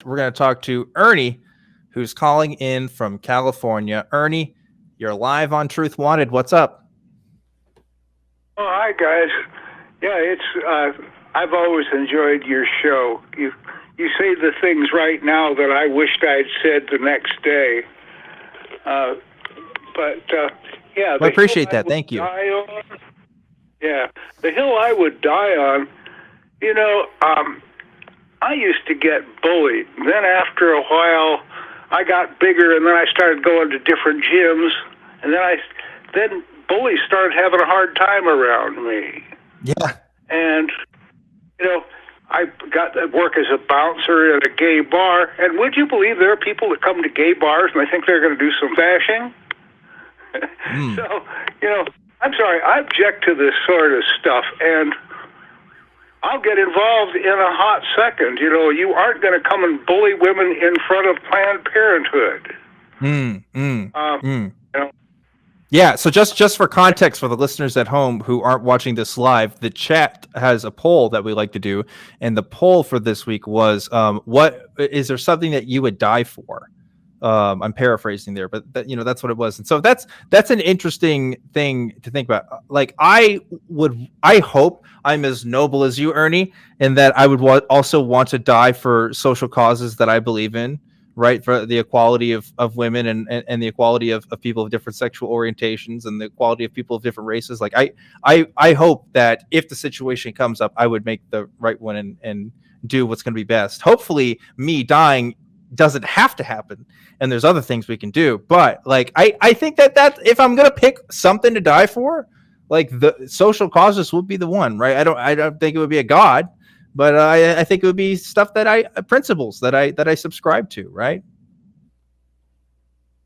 We're going to talk to Ernie, who's calling in from California. Ernie, you're live on Truth Wanted. What's up? Oh, hi guys. Yeah, it's I've always enjoyed your show. You say the things right now that I wished I'd said the next day. Yeah, I appreciate that. Thank you. Yeah, the hill I would die on. You know, I used to get bullied. Then after a while, I got bigger, and then I started going to different gyms, and then bullies started having a hard time around me. Yeah. And, you know, I got to work as a bouncer at a gay bar, and would you believe there are people that come to gay bars and they think they're going to do some bashing? So, you know, I'm sorry, I object to this sort of stuff, and I'll get involved in a hot second. You know, you aren't going to come and bully women in front of Planned Parenthood. You know, yeah, so just for context for the listeners at home who aren't watching this live, the chat has a poll that we like to do, and the poll for this week was, what is there something that you would die for? I'm paraphrasing there, but that's what it was. And so that's an interesting thing to think about. Like I hope I'm as noble as you, Ernie, and that I would also want to die for social causes that I believe in, right? For the equality of women and the equality of people of different sexual orientations and the equality of people of different races. Like I hope that if the situation comes up, I would make the right one and do what's going to be best. Hopefully me dying doesn't have to happen, and there's other things we can do. But like I think that if I'm gonna pick something to die for, like the social causes would be the one, right? I don't think it would be a god, but I think it would be stuff that principles that I subscribe to, right?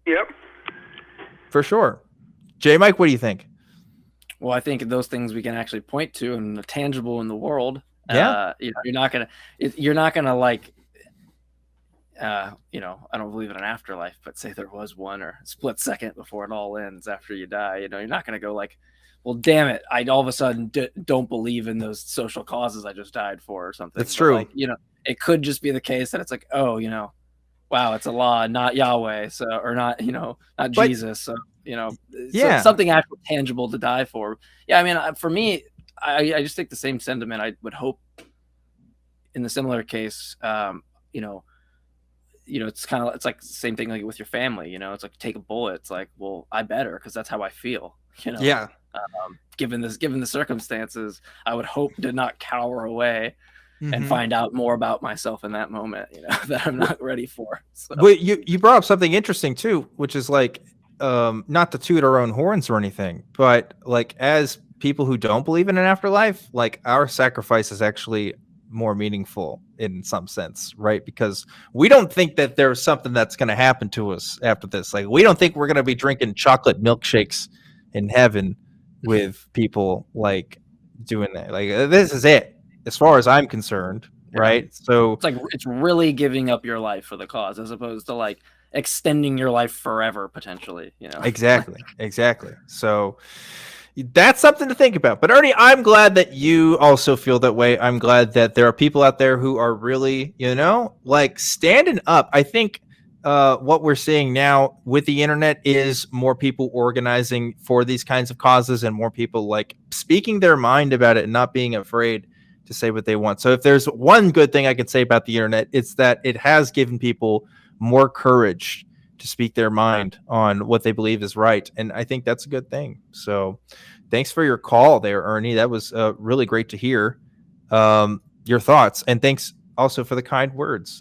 Yep, for sure. Jmike, what do you think? Well, I think those things we can actually point to and are tangible in the world. Yeah, you're not gonna like. I don't believe in an afterlife, but say there was one, or a split second before it all ends after you die, you're not going to go like, well, damn it, I all of a sudden don't believe in those social causes I just died for or something. That's true. Like, it could just be the case that it's like, oh, wow, it's Allah, not Yahweh, so, or not, not Jesus. So, yeah, something actual tangible to die for. Yeah. I mean, for me, I just think the same sentiment. I would hope in the similar case, it's like the same thing like with your family, it's like take a bullet. It's like, well, I better, because that's how I feel, Yeah. Given the circumstances, I would hope to not cower away and find out more about myself in that moment, that I'm not ready for. So. Well, you brought up something interesting too, which is like, not to toot our own horns or anything, but like as people who don't believe in an afterlife, like our sacrifice is actually more meaningful in some sense, right? Because we don't think that there's something that's going to happen to us after this. Like we don't think we're going to be drinking chocolate milkshakes in heaven with people like doing that. Like this is it as far as I'm concerned, right? So it's like it's really giving up your life for the cause as opposed to like extending your life forever potentially, Exactly. So that's something to think about. But Ernie, I'm glad that you also feel that way. I'm glad that there are people out there who are really, like standing up. I think what we're seeing now with the internet is more people organizing for these kinds of causes and more people like speaking their mind about it and not being afraid to say what they want. So if there's one good thing I can say about the internet, it's that it has given people more courage to speak their mind on what they believe is right. And I think that's a good thing. So thanks for your call there, Ernie. That was really great to hear your thoughts. And thanks also for the kind words.